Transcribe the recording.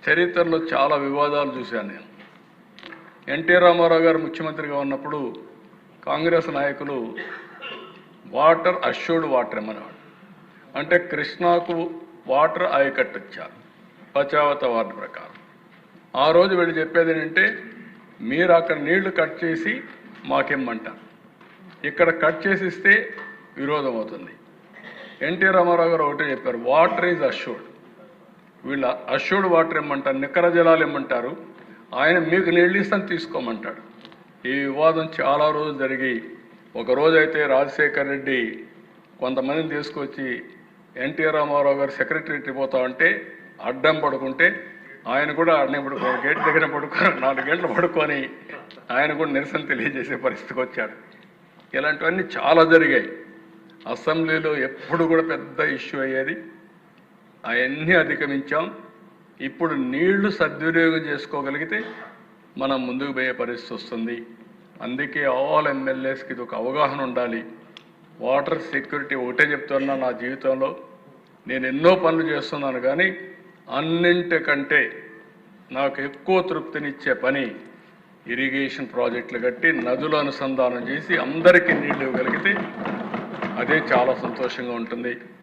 చరిత్రలో చాలా వివాదాలు చూశాను నేను. ఎన్టీ రామారావు గారు ముఖ్యమంత్రిగా ఉన్నప్పుడు కాంగ్రెస్ నాయకులు వాటర్ అష్యూర్డ్ వాటర్ ఇమ్మనేవాడు. అంటే కృష్ణాకు వాటర్ ఆయకట్టు ఇచ్చారు పచావత వార్డు ప్రకారం. ఆ రోజు వీళ్ళు చెప్పేది ఏంటంటే మీరు అక్కడ నీళ్లు కట్ చేసి మాకిమ్మంటారు, ఇక్కడ కట్ చేసి ఇస్తే విరోధం అవుతుంది. ఎన్టీ రామారావు గారు ఒకటే చెప్పారు, వాటర్ ఈజ్ అష్యూర్డ్. వీళ్ళ అష్యూర్డ్ వాటర్ ఇమ్మంటారు, నిక్కర జలాలు ఇమ్మంటారు, ఆయన మీకు నీళ్ళు ఇస్తాను తీసుకోమంటాడు. ఈ వివాదం చాలా రోజులు జరిగి ఒకరోజు అయితే రాజశేఖర్ రెడ్డి కొంతమందిని తీసుకొచ్చి ఎన్టీ రామారావు గారు సెక్రటరీకి పోతా ఉంటే అడ్డం పడుకుంటే ఆయన కూడా అడ్డం పడుకొని గేట్ దగ్గర పడుకొని 4 గంటలు పడుకొని ఆయన కూడా నిరసన తెలియజేసే పరిస్థితికి వచ్చాడు. ఇలాంటివన్నీ చాలా జరిగాయి. అసెంబ్లీలో ఎప్పుడు కూడా పెద్ద ఇష్యూ అయ్యేది, అవన్నీ అధిగమించాం. ఇప్పుడు నీళ్లు సద్వినియోగం చేసుకోగలిగితే మనం ముందుకు పోయే పరిస్థితి వస్తుంది. అందుకే ఆల్ ఎమ్మెల్యేస్కి ఇది ఒక అవగాహన ఉండాలి. వాటర్ సెక్యూరిటీ ఒకటే చెప్తున్నా, నా జీవితంలో నేను ఎన్నో పనులు చేస్తున్నాను, కానీ అన్నింటికంటే నాకు ఎక్కువ తృప్తినిచ్చే పని ఇరిగేషన్ ప్రాజెక్టులు కట్టి నదుల అనుసంధానం చేసి అందరికీ నీళ్లు ఇవ్వగలిగితే అదే చాలా సంతోషంగా ఉంటుంది.